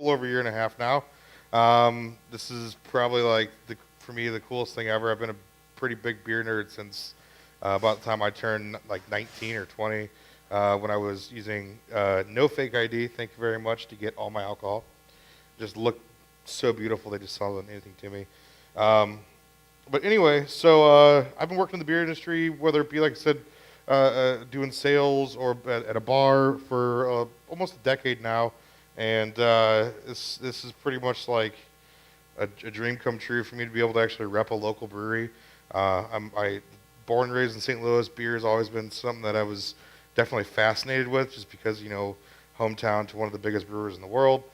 little over a year and a half now. This is probably like for me the coolest thing ever. I've been a pretty big beer nerd since about the time I turned like 19 or 20 when I was using no fake ID. Thank you very much to get all my alcohol. Just looked so beautiful. They just sold anything to me. But anyway, so I've been working in the beer industry, whether it be like I said, doing sales or at a bar for almost a decade now. And this is pretty much like a dream come true for me to be able to actually rep a local brewery. I born and raised in St. Louis. Beer has always been something that I was definitely fascinated with, just because hometown to one of the biggest brewers in the world.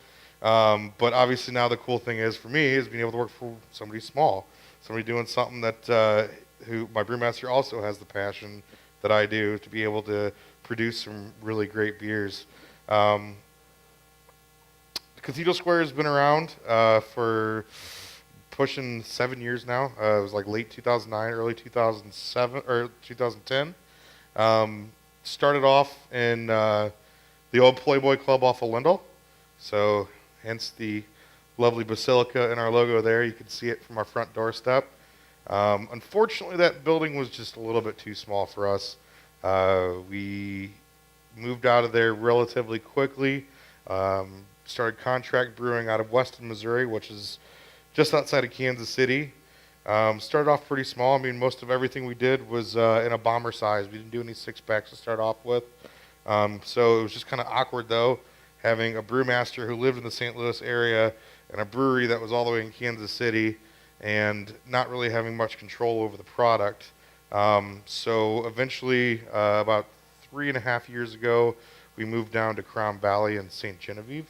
But obviously now the cool thing is for me is being able to work for somebody small, somebody doing something that who my brewmaster also has the passion that I do to be able to produce some really great beers. Cathedral Square has been around for pushing 7 years now. It was like late 2009, early 2007 or 2010. Started off in the old Playboy Club off of Lindell, so hence the lovely basilica in our logo there. You can see it from our front doorstep. Unfortunately, that building was just a little bit too small for us. We moved out of there relatively quickly. Started contract brewing out of Weston, Missouri, which is just outside of Kansas City. Started off pretty small. I mean, most of everything we did was in a bomber size. We didn't do any six-packs to start off with. So it was just kind of awkward, though, having a brewmaster who lived in the St. Louis area and a brewery that was all the way in Kansas City and not really having much control over the product. So eventually, about 3.5 years ago, we moved down to Crown Valley in St. Genevieve,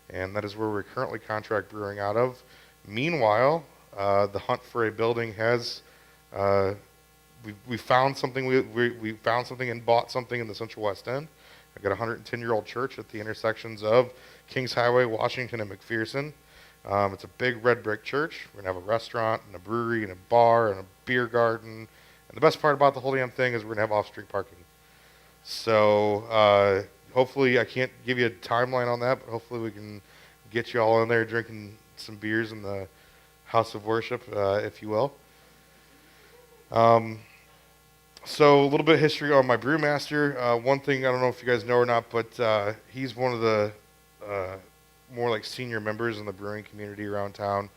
and that is where we're currently contract brewing out of. Meanwhile, the hunt for a building has we found something. We found something and bought something in the Central West End. I've got a 110-year-old church at the intersections of Kings Highway, Washington, and McPherson. It's a big red brick church. We're gonna have a restaurant and a brewery and a bar and a beer garden. And the best part about the whole damn thing is we're gonna have off-street parking. So hopefully, I can't give you a timeline on that, but hopefully we can get you all in there drinking some beers in the house of worship, if you will. So a little bit of history on my brewmaster. One thing, I don't know if you guys know or not, but he's one of the more like senior members in the brewing community around town.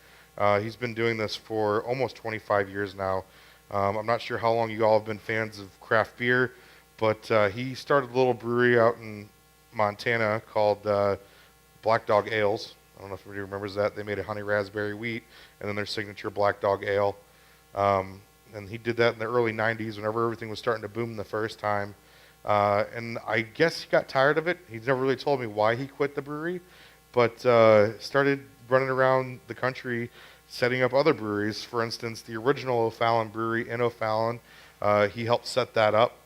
He's been doing this for almost 25 years now. I'm not sure how long you all have been fans of craft beer, but he started a little brewery out in Montana called Black Dog Ales. I don't know if anybody remembers that. They made a honey raspberry wheat and then their signature Black Dog Ale. And he did that in the early 90s whenever everything was starting to boom the first time. And I guess he got tired of it. He's never really told me why he quit the brewery, but started running around the country setting up other breweries. For instance, the original O'Fallon brewery in O'Fallon, he helped set that up.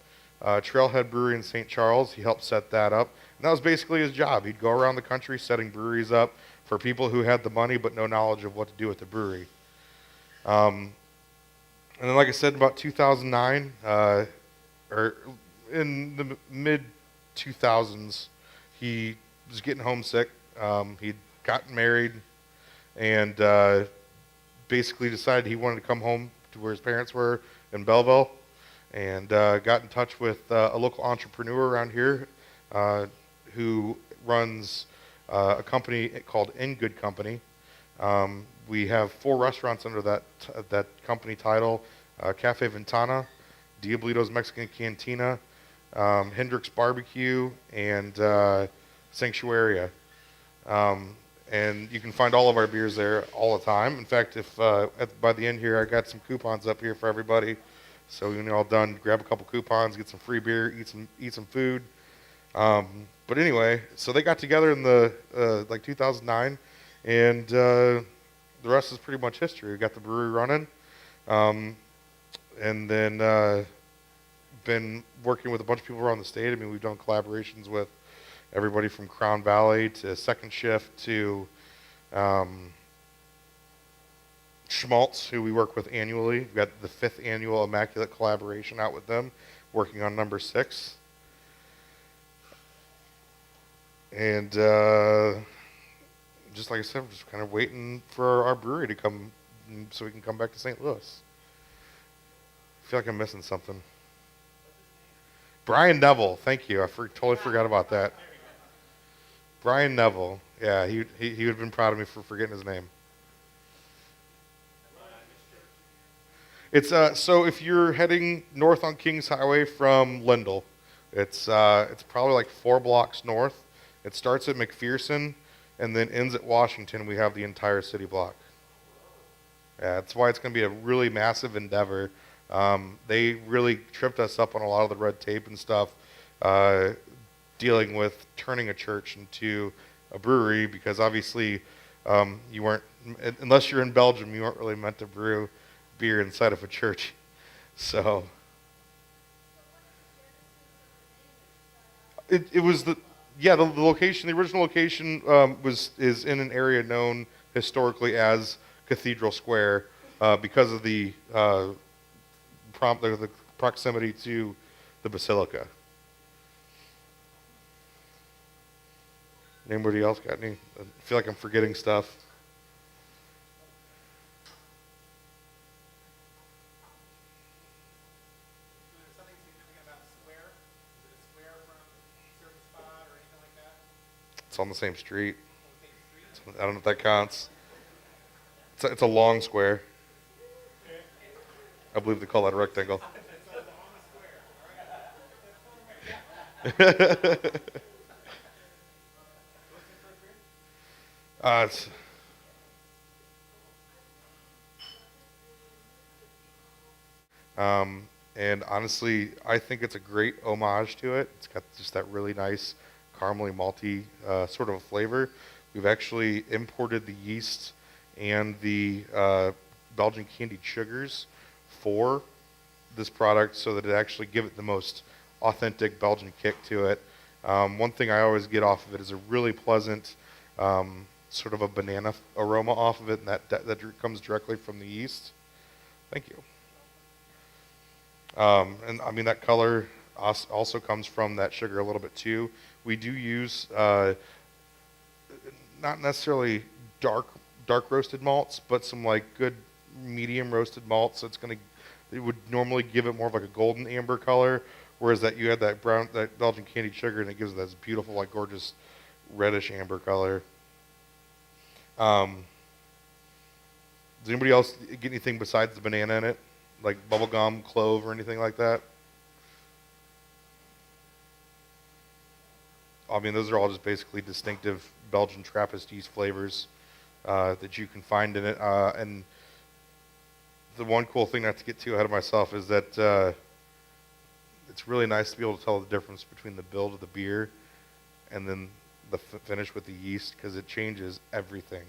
Trailhead Brewery in St. Charles, he helped set that up. And that was basically his job. He'd go around the country setting breweries up for people who had the money but no knowledge of what to do with the brewery. And then, like I said, about 2009, or in the mid-2000s, he was getting homesick. He'd gotten married and basically decided he wanted to come home to where his parents were in Belleville, and got in touch with a local entrepreneur around here who runs a company called In Good Company. We have 4 restaurants under that company title: Cafe Ventana, Diablito's Mexican Cantina, Hendrick's Barbecue, and Sanctuaria. And you can find all of our beers there all the time. In fact, if by the end here, I got some coupons up here for everybody. So when you're all done, grab a couple coupons, get some free beer, eat some food. But anyway, so they got together in the like 2009, and the rest is pretty much history. We got the brewery running, and then been working with a bunch of people around the state. I mean, we've done collaborations with everybody from Crown Valley to Second Shift to Schmaltz, who we work with annually. We've got the 5th annual Immaculate collaboration out with them, working on number 6. And just like I said, I'm just kind of waiting for our brewery to come so we can come back to St. Louis. I feel like I'm missing something. Brian Neville, thank you. I totally forgot about that. Brian Neville. Yeah, he would have been proud of me for forgetting his name. It's so if you're heading north on Kings Highway from Lindell, it's probably like 4 blocks north. It starts at McPherson and then ends at Washington. We have the entire city block. Yeah, that's why it's going to be a really massive endeavor. They really tripped us up on a lot of the red tape and stuff, dealing with turning a church into a brewery, because obviously you weren't, unless you're in Belgium, you weren't really meant to brew beer inside of a church. So it was the location, the original location is in an area known historically as Cathedral Square, because of the proximity to the basilica. Anybody else got any? I feel like I'm forgetting stuff. It's on the same street. I don't know if that counts. It's a long square. I believe they call that a rectangle. It's, and honestly, I think it's a great homage to it. It's got just that really nice caramely malty sort of a flavor. We've actually imported the yeast and the Belgian candied sugars for this product so that it actually give it the most authentic Belgian kick to it. One thing I always get off of it is a really pleasant sort of a banana aroma off of it, and that comes directly from the yeast. Thank you. And I mean, that color also comes from that sugar a little bit too. We do use not necessarily dark roasted malts, but some like good medium roasted malts. So it would normally give it more of like a golden amber color, whereas that you had that Belgian candied sugar, and it gives it this beautiful, like gorgeous reddish amber color. Does anybody else get anything besides the banana in it, like bubblegum, clove, or anything like that? I mean, those are all just basically distinctive Belgian Trappist yeast flavors that you can find in it. And the one cool thing, not to get too ahead of myself, is that it's really nice to be able to tell the difference between the build of the beer and then the finish with the yeast, because it changes everything.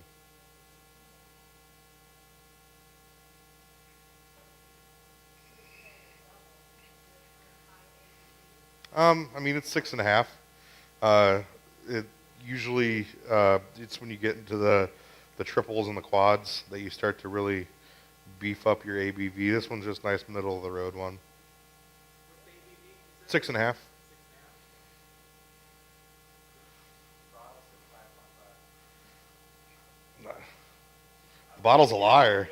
I mean, it's 6.5. It usually it's when you get into the triples and the quads that you start to really beef up your ABV. This one's just nice middle of the road one. 6.5. The bottle's a liar.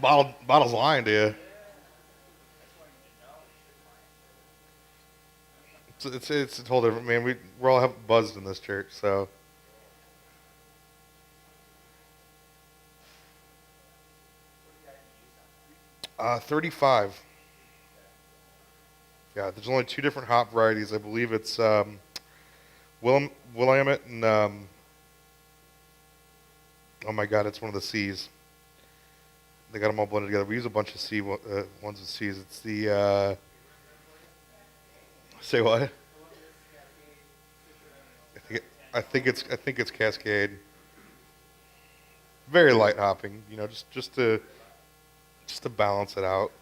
Bottle's lying to you. It's a whole different, man. We're all buzzed in this church, so. Uh, 35. Yeah, there's only 2 different hop varieties. I believe it's Willamette and oh my God, it's one of the C's. They got them all blended together. We use a bunch of C ones with C's. It's the say what? I think it's Cascade. Very light hopping, you know, just to balance it out.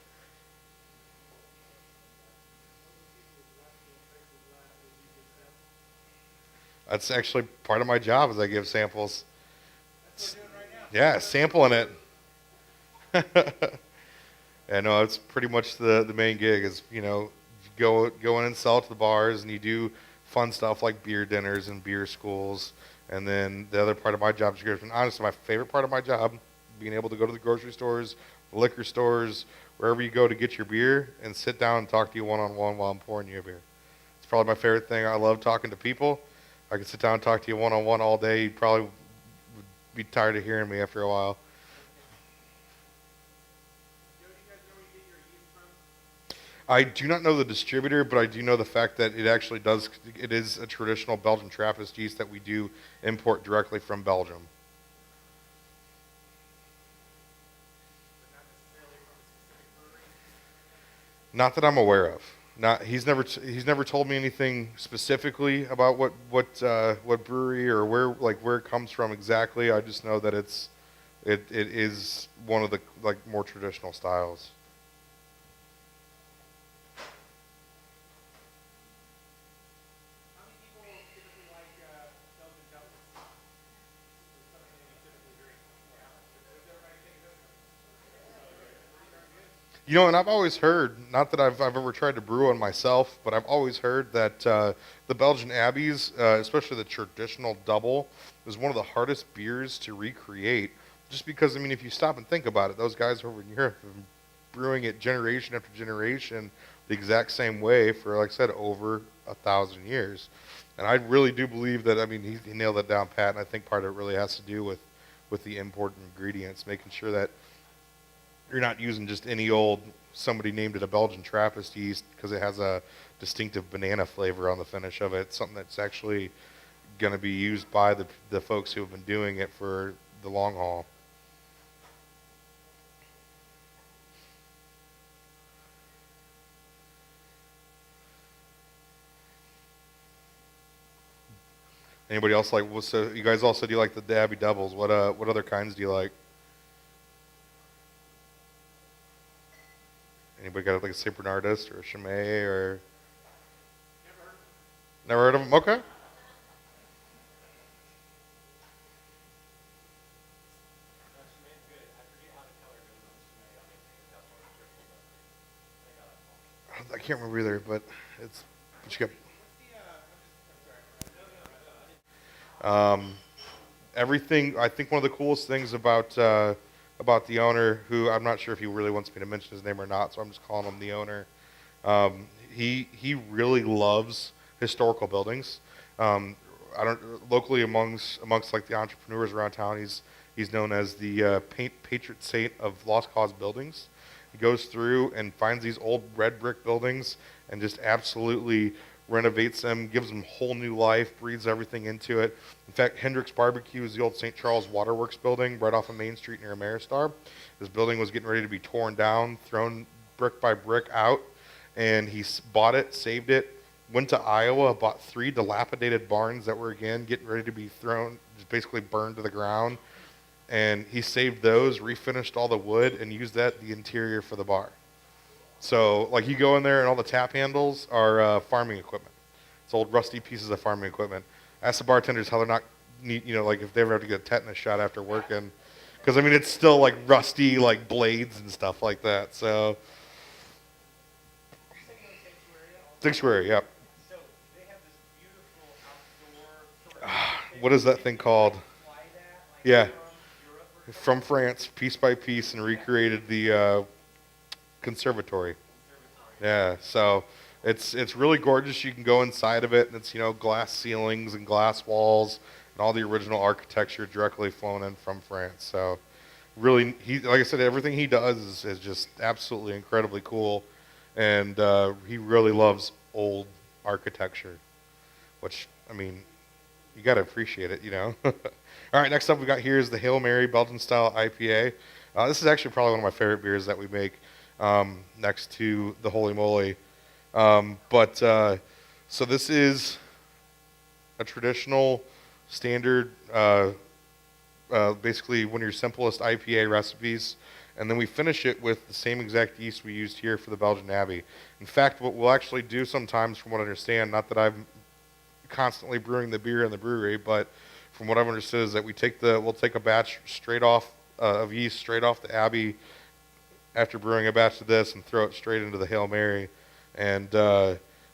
That's actually part of my job, is I give samples. That's what we're doing right now. Yeah, sampling it. Yeah, no, it's pretty much the main gig is, you know, go in and sell to the bars, and you do fun stuff like beer dinners and beer schools, And then the other part of my job is, and honestly, my favorite part of my job, being able to go to the grocery stores, the liquor stores, wherever you go to get your beer, and sit down and talk to you one-on-one while I'm pouring you a beer. It's probably my favorite thing. I love talking to people. I could sit down and talk to you one-on-one all day. You'd probably would be tired of hearing me after a while. I do not know the distributor, but I do know the fact that it actually does. It is a traditional Belgian Trappist yeast that we do import directly from Belgium. Not that I'm aware of. Not he's never told me anything specifically about what brewery or where it comes from exactly. I just know that it is one of the more traditional styles. And I've always heard, not that I've ever tried to brew one myself, but I've always heard that the Belgian Abbeys, especially the traditional double, is one of the hardest beers to recreate. Just because, if you stop and think about it, those guys over in Europe have been brewing it generation after generation the exact same way for, like I said, over 1,000 years. And I really do believe that, he nailed it down pat, and I think part of it really has to do with the important ingredients, making sure that you're not using just any old, somebody named it a Belgian Trappist yeast because it has a distinctive banana flavor on the finish of it. It's something that's actually going to be used by the folks who have been doing it for the long haul. Anybody else like? Well, so you guys also do you like the Abbey doubles? What other kinds do you like? Anybody got like a St. Bernardus or a Chimay or? Never heard of them. Okay. I can't remember either, but it's what you got. Everything. I think one of the coolest things about the owner, who I'm not sure if he really wants me to mention his name or not, so I'm just calling him the owner. He really loves historical buildings. I don't locally amongst like the entrepreneurs around town. He's known as the patron saint of lost cause buildings. He goes through and finds these old red brick buildings and just absolutely renovates them, gives them whole new life, breathes everything into it. In fact, Hendrick's Barbecue is the old St. Charles Waterworks building right off of Main Street near Ameristar. This building was getting ready to be torn down, thrown brick by brick out, and he bought it, saved it, went to Iowa, bought 3 dilapidated barns that were, again, getting ready to be thrown, just basically burned to the ground, and he saved those, refinished all the wood, and used the interior for the bar. So, like, you go in there and all the tap handles are farming equipment. It's old rusty pieces of farming equipment. Ask the bartenders how they're not, like if they ever have to get a tetanus shot after working. Because, it's still, like, rusty, like, blades and stuff like that. So, Sanctuary, yep. So, they have this beautiful outdoor... What is that thing called? Yeah. From France, piece by piece, and recreated the... conservatory. Yeah, so it's really gorgeous. You can go inside of it, and it's glass ceilings and glass walls and all the original architecture directly flown in from France. So really, like I said, everything he does is just absolutely incredibly cool, and he really loves old architecture, which you got to appreciate it, All right, next up we got here is the Hail Mary Belgian style IPA. This is actually probably one of my favorite beers that we make. Next to the Holy Moly. So this is a traditional standard, basically one of your simplest IPA recipes, and then we finish it with the same exact yeast we used here for the Belgian Abbey. In fact, what we'll actually do sometimes, from what I understand, not that I'm constantly brewing the beer in the brewery, but from what I've understood is that we'll take a batch straight off of yeast straight off the Abbey after brewing a batch of this and throw it straight into the Hail Mary, and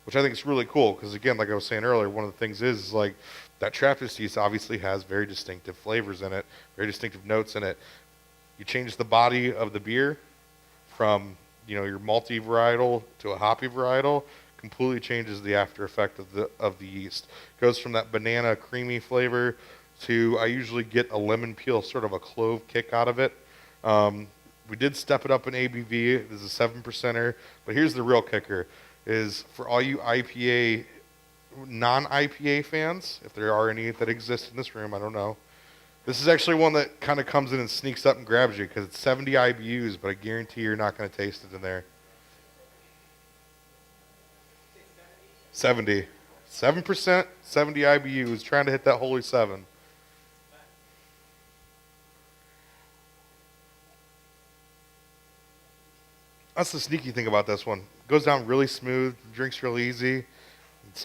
which I think is really cool because, again, like I was saying earlier, one of the things is like That Trappist yeast obviously has very distinctive flavors in it, very distinctive notes in it. You change the body of the beer from your malty varietal to a hoppy varietal, completely changes the after effect of the yeast. Goes from that banana creamy flavor to, I usually get a lemon peel, sort of a clove kick out of it. We did step it up in ABV. This is a 7%er, but here's the real kicker: is for all you IPA, non-IPA fans, if there are any that exist in this room, I don't know. This is actually one that kind of comes in and sneaks up and grabs you because it's 70 IBUs, but I guarantee you're not going to taste it in there. 70. 7%, 70 IBUs, trying to hit that holy 7. That's the sneaky thing about this one. Goes down really smooth, drinks real easy.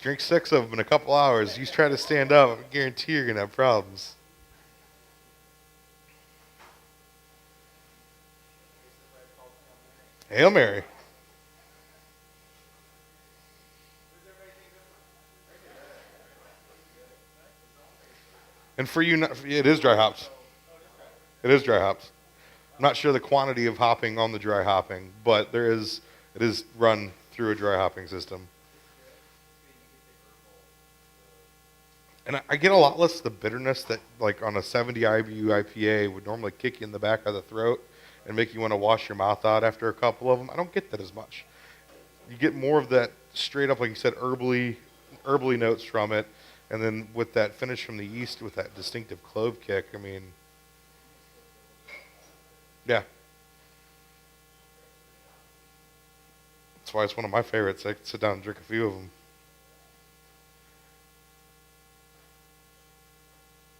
Drink 6 of them in a couple hours. You try to stand up, I guarantee you're going to have problems. Hail Mary. And for you, it is dry hops. It is dry hops. I'm not sure the quantity of hopping on the dry hopping, but it is run through a dry hopping system. And I get a lot less of the bitterness that, like on a 70 IBU IPA, would normally kick you in the back of the throat and make you want to wash your mouth out after a couple of them. I don't get that as much. You get more of that straight up, like you said, herbally notes from it, and then with that finish from the yeast with that distinctive clove kick. I mean, yeah. That's why it's one of my favorites. I could sit down and drink a few of them.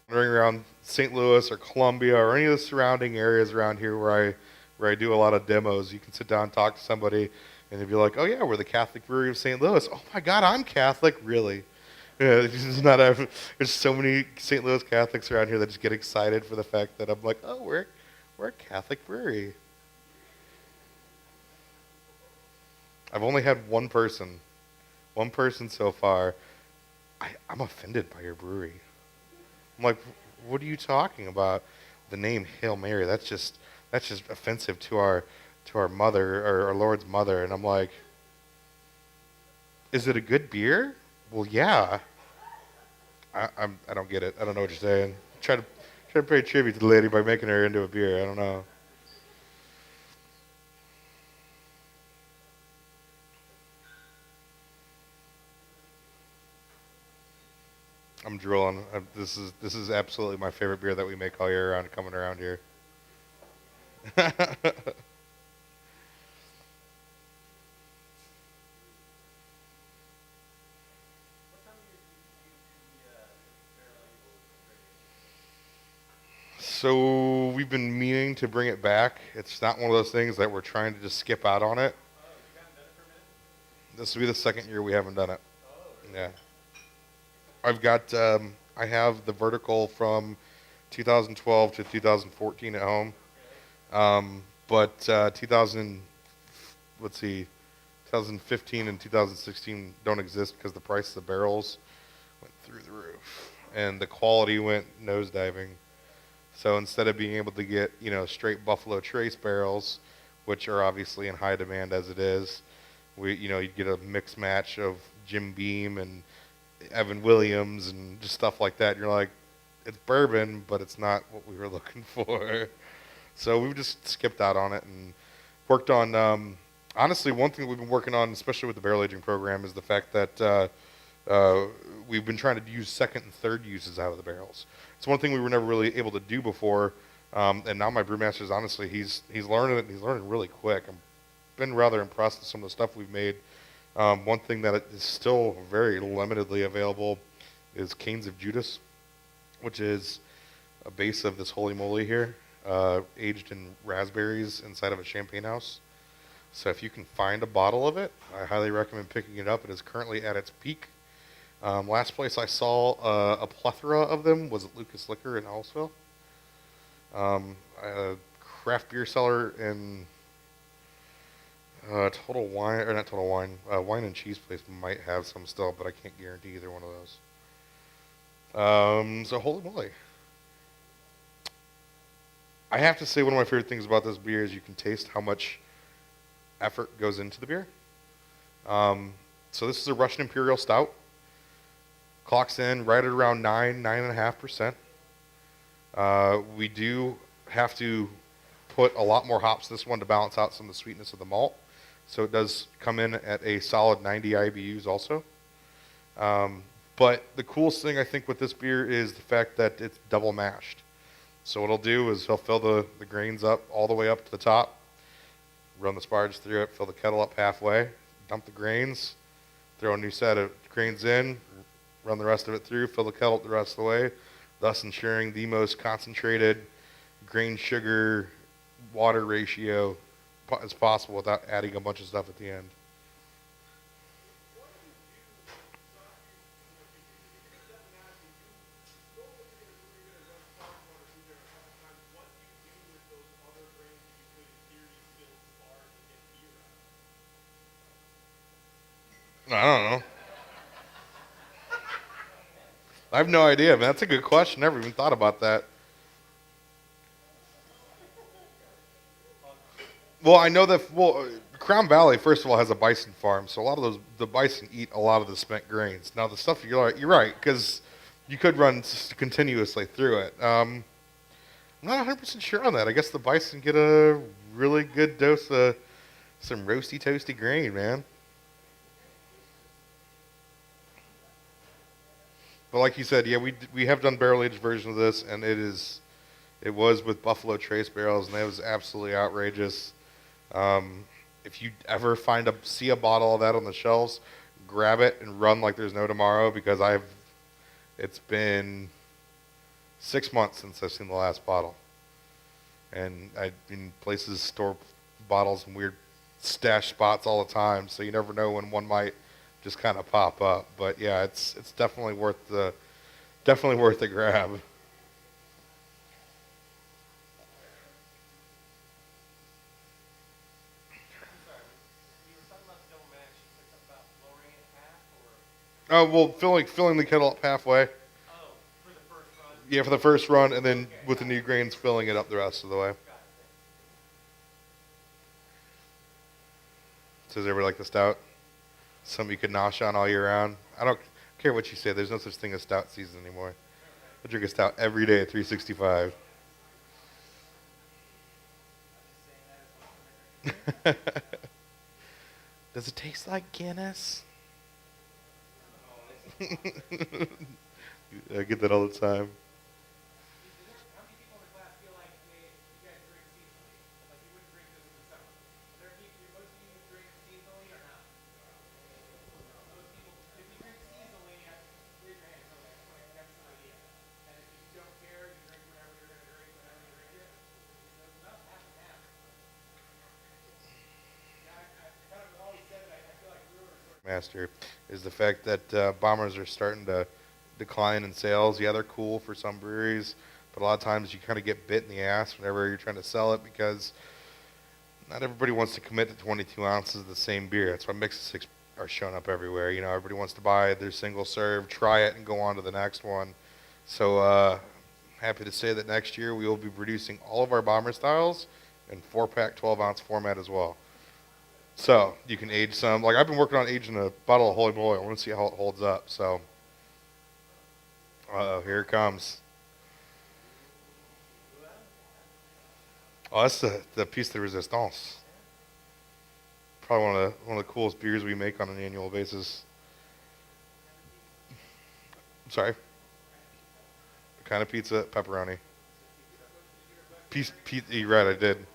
Wandering around St. Louis or Columbia or any of the surrounding areas around here where I do a lot of demos, you can sit down and talk to somebody and they'd be like, "Oh yeah, we're the Catholic Brewery of St. Louis." "Oh my God, I'm Catholic." "Really?" Yeah, there's so many St. Louis Catholics around here that just get excited for the fact that I'm like, "Oh, we're a Catholic brewery." I've only had one person so far. I'm offended by your brewery. I'm like, "What are you talking about? The name Hail Mary, that's just offensive to our mother, or our Lord's mother." And I'm like, "Is it a good beer?" "Well, yeah." I don't get it. I don't know what you're saying. Try to pay tribute to the lady by making her into a beer. I don't know. I'm drooling. This is absolutely my favorite beer that we make all year round coming around here. So we've been meaning to bring it back. It's not one of those things that we're trying to just skip out on it. This will be the second year we haven't done it. Yeah. I have the vertical from 2012 to 2014 at home. But 2015 and 2016 don't exist because the price of the barrels went through the roof and the quality went nosediving. So instead of being able to get, straight Buffalo Trace barrels, which are obviously in high demand as it is, you'd get a mixed match of Jim Beam and Evan Williams and just stuff like that. And you're like, it's bourbon, but it's not what we were looking for. So we've just skipped out on it and worked on, honestly, one thing that we've been working on, especially with the barrel aging program, is the fact that we've been trying to use second and third uses out of the barrels. It's one thing we were never really able to do before, and now my brewmaster's, honestly, he's learning it, and he's learning really quick. I've been rather impressed with some of the stuff we've made. One thing that is still very limitedly available is Canes of Judas, which is a base of this Holy Moly here, aged in raspberries inside of a champagne house. So if you can find a bottle of it, I highly recommend picking it up. It is currently at its peak. Last place I saw a plethora of them was at Lucas Liquor in Ellisville. A craft beer cellar in Total Wine, or not Total Wine, Wine and Cheese Place might have some still, but I can't guarantee either one of those. So holy moly. I have to say one of my favorite things about this beer is you can taste how much effort goes into the beer. Um, so this is a Russian imperial stout. Clocks in right at around 9.5%. We do have to put a lot more hops in this one to balance out some of the sweetness of the malt. So it does come in at a solid 90 IBUs also. But the coolest thing I think with this beer is the fact that it's double mashed. So what he'll do is he'll fill the grains up all the way up to the top, run the sparge through it, fill the kettle up halfway, dump the grains, throw a new set of grains in, run the rest of it through, fill the kettle up the rest of the way, thus ensuring the most concentrated grain sugar water ratio as possible without adding a bunch of stuff at the end. I don't know. I have no idea, man. That's a good question. Never even thought about that. Well, I know that. Well, Crown Valley, first of all, has a bison farm, so a lot of the bison eat a lot of the spent grains. Now, the stuff you're right, because you could run continuously through it. I'm not 100% sure on that. I guess the bison get a really good dose of some roasty, toasty grain, man. But like you said, yeah, we have done barrel aged version of this, and it was with Buffalo Trace barrels, and that was absolutely outrageous. If you ever see a bottle of that on the shelves, grab it and run like there's no tomorrow, because it's been 6 months since I've seen the last bottle, and I've been places store bottles in weird stash spots all the time, so you never know when one might just kind of pop up. But yeah, it's definitely worth the grab. Oh well, filling the kettle up halfway. Yeah, for the first run, and then with the new grains, filling it up the rest of the way. So does everybody like the stout? Something you could nosh on all year round. I don't care what you say. There's no such thing as stout season anymore. I drink a stout every day at 365. Does it taste like Guinness? I get that all the time. Master is the fact that bombers are starting to decline in sales. Yeah, they're cool for some breweries, but a lot of times you kind of get bit in the ass whenever you're trying to sell it, because not everybody wants to commit to 22 ounces of the same beer. That's why mix-a-six are showing up everywhere. You know, everybody wants to buy their single serve, try it, and go on to the next one. So happy to say that next year we will be producing all of our bomber styles in 4-pack 12-ounce format as well. So you can age some. Like, I've been working on aging a bottle of Holy Moly. I want to see how it holds up. So, here it comes. Oh, that's the piece de resistance. Probably one of the coolest beers we make on an annual basis. I'm sorry. What kind of pizza? Pepperoni. You're right, I did.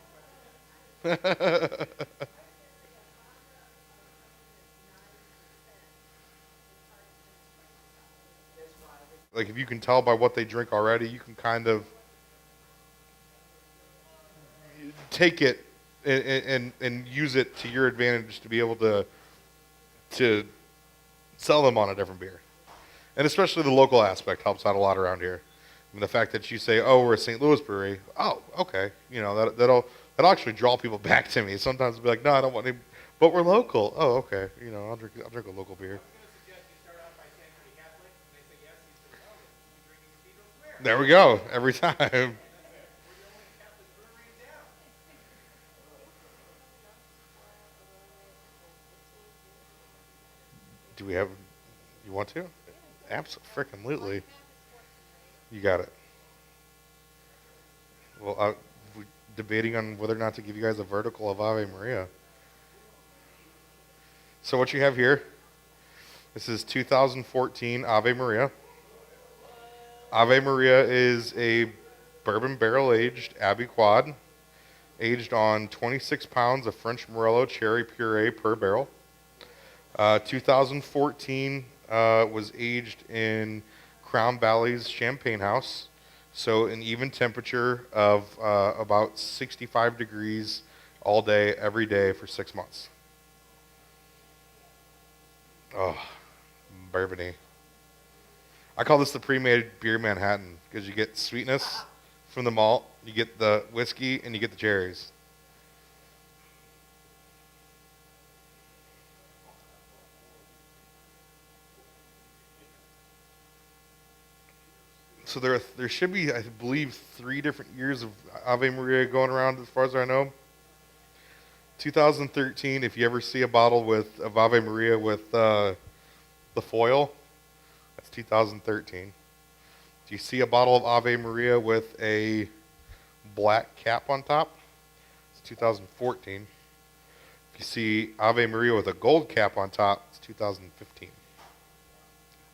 Like, if you can tell by what they drink already, you can kind of take it and use it to your advantage to be able to sell them on a different beer. And especially the local aspect helps out a lot around here. I mean, the fact that you say, "Oh, we're a St. Louis brewery," oh, okay, you know, that'll actually draw people back to me. Sometimes they'll be like, "No, I don't want any," but we're local. Oh, okay, you know, I'll drink a local beer. There we go. Every time. Do we have? You want to? Absolutely. You got it. Well, we're debating on whether or not to give you guys a vertical of Ave Maria. So what you have here, this is 2014 Ave Maria. Ave Maria is a bourbon barrel aged Abbey quad, aged on 26 pounds of French Morello cherry puree per barrel. 2014 was aged in Crown Valley's Champagne House, so an even temperature of about 65 degrees all day, every day for 6 months. Oh, bourbony. I call this the pre-made beer Manhattan because you get sweetness from the malt, you get the whiskey, and you get the cherries. So there should be, I believe, 3 different years of Ave Maria going around as far as I know. 2013, if you ever see a bottle of Ave Maria with the foil, that's 2013. If you see a bottle of Ave Maria with a black cap on top, it's 2014. If you see Ave Maria with a gold cap on top, it's 2015.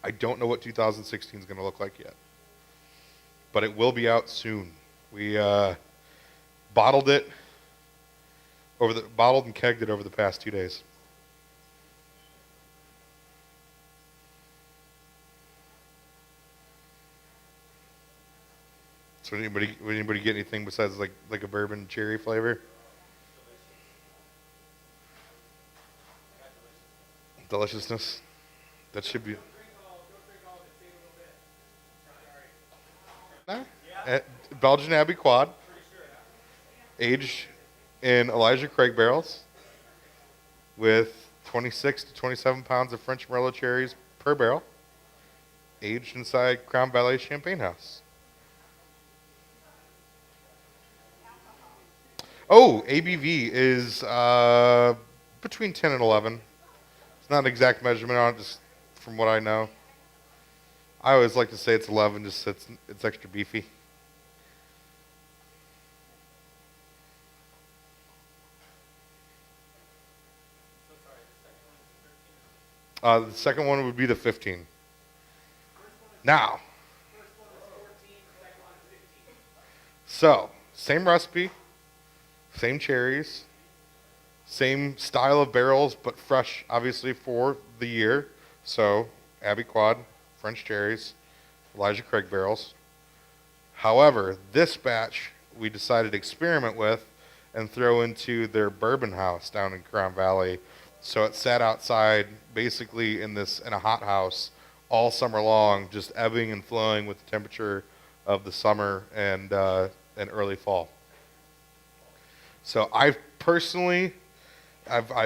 I don't know what 2016 is going to look like yet, but it will be out soon. We bottled and kegged it over the past 2 days. So anybody get anything besides like a bourbon cherry flavor? Deliciousness. That should be. Nah. Belgian Abbey quad, aged in Elijah Craig barrels, with 26 to 27 pounds of French Merlot cherries per barrel, aged inside Crown Valley Champagne House. Oh, ABV is between 10 and 11. It's not an exact measurement on it, just from what I know. I always like to say it's 11, just so it's extra beefy. The second one would be the 15. Now, so same recipe, same cherries, same style of barrels, but fresh, obviously, for the year. So Abbey quad, French cherries, Elijah Craig barrels. However, this batch we decided to experiment with and throw into their bourbon house down in Crown Valley. So it sat outside, basically in a hot house all summer long, just ebbing and flowing with the temperature of the summer and early fall. So I've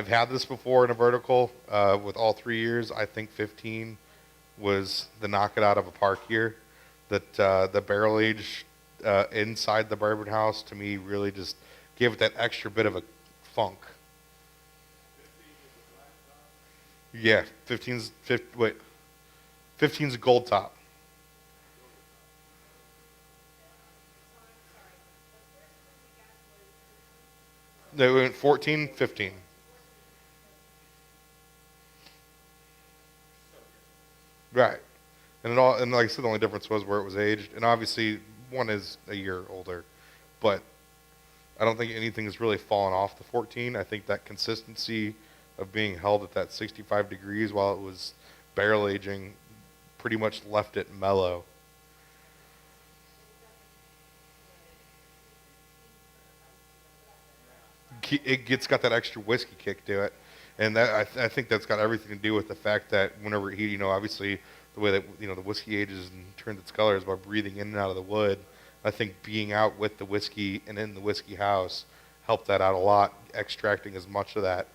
had this before in a vertical with all 3 years. I think 15 was the knock it out of a park year. That the barrel age inside the bourbon house to me really just gave it that extra bit of a funk. Yeah, 15's a gold top. They went 14, 15. Right. And like I said, the only difference was where it was aged. And obviously one is a year older. But I don't think anything has really fallen off the 14. I think that consistency of being held at that 65 degrees while it was barrel aging pretty much left it mellow. It's got that extra whiskey kick to it, and that I think that's got everything to do with the fact that whenever obviously the way that the whiskey ages and turns its color is by breathing in and out of the wood. I think being out with the whiskey and in the whiskey house helped that out a lot, extracting as much of that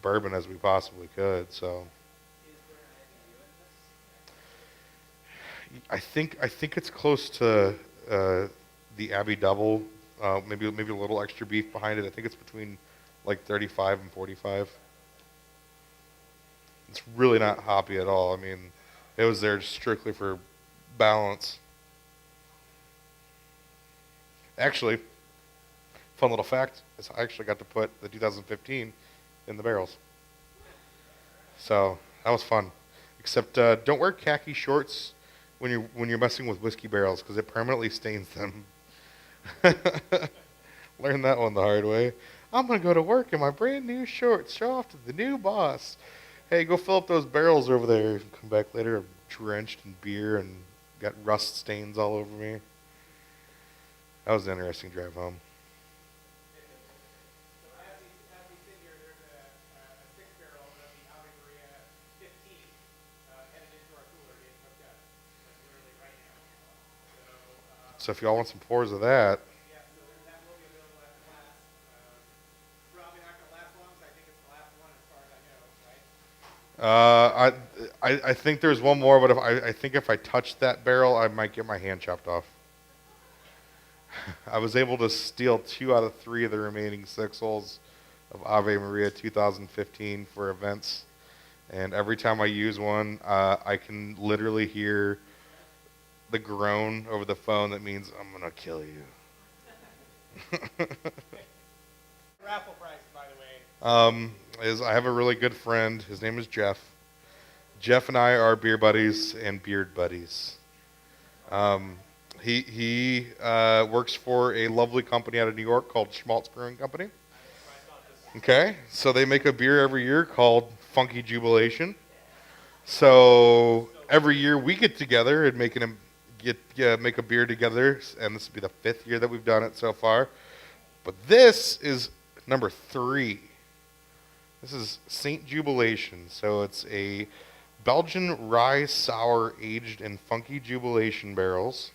bourbon as we possibly could. So, I think it's close to the Abbey double. Maybe a little extra beef behind it. I think it's between like 35 and 45. It's really not hoppy at all. I mean, it was there strictly for balance. Actually, fun little fact is I actually got to put the 2015 in the barrels. So that was fun. Except don't wear khaki shorts when you're messing with whiskey barrels because it permanently stains them. Learned that one the hard way. I'm gonna go to work in my brand new shorts, show off to the new boss. Hey, go fill up those barrels over there. Come back later, I'm drenched in beer and got rust stains all over me. That was an interesting drive home. As we sit here, there's a 6-barrel of the Ave Maria 15 headed into our cooler being hooked up, like literally right now. So if y'all want some pours of that. Yeah, so that will be available at the class. Probably not going to last long, because I think it's the last one as far as I know, right? I think there's one more, but I think if I touch that barrel, I might get my hand chopped off. I was able to steal 2 out of 3 of the remaining 6 holes of Ave Maria 2015 for events, and every time I use one, I can literally hear the groan over the phone that means I'm gonna kill you. Raffle prize, by the way. Is I have a really good friend. His name is Jeff. Jeff and I are beer buddies and beard buddies. He works for a lovely company out of New York called Schmaltz Brewing Company. Okay, so they make a beer every year called Funky Jubilation. So every year we get together and make a beer together, and this will be the 5th year that we've done it so far. But this is number 3. This is Saint Jubilation, so it's a Belgian rye sour aged in Funky Jubilation barrels.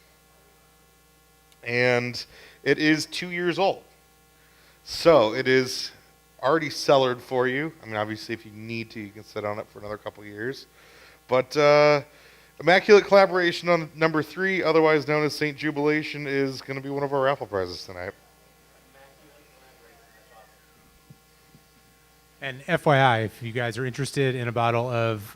And it is 2 years old. So it is already cellared for you. I mean, obviously, if you need to, you can sit on it for another couple of years. But Immaculate Collaboration on number 3, otherwise known as Saint Jubilation, is going to be one of our raffle prizes tonight. And FYI, if you guys are interested in a bottle of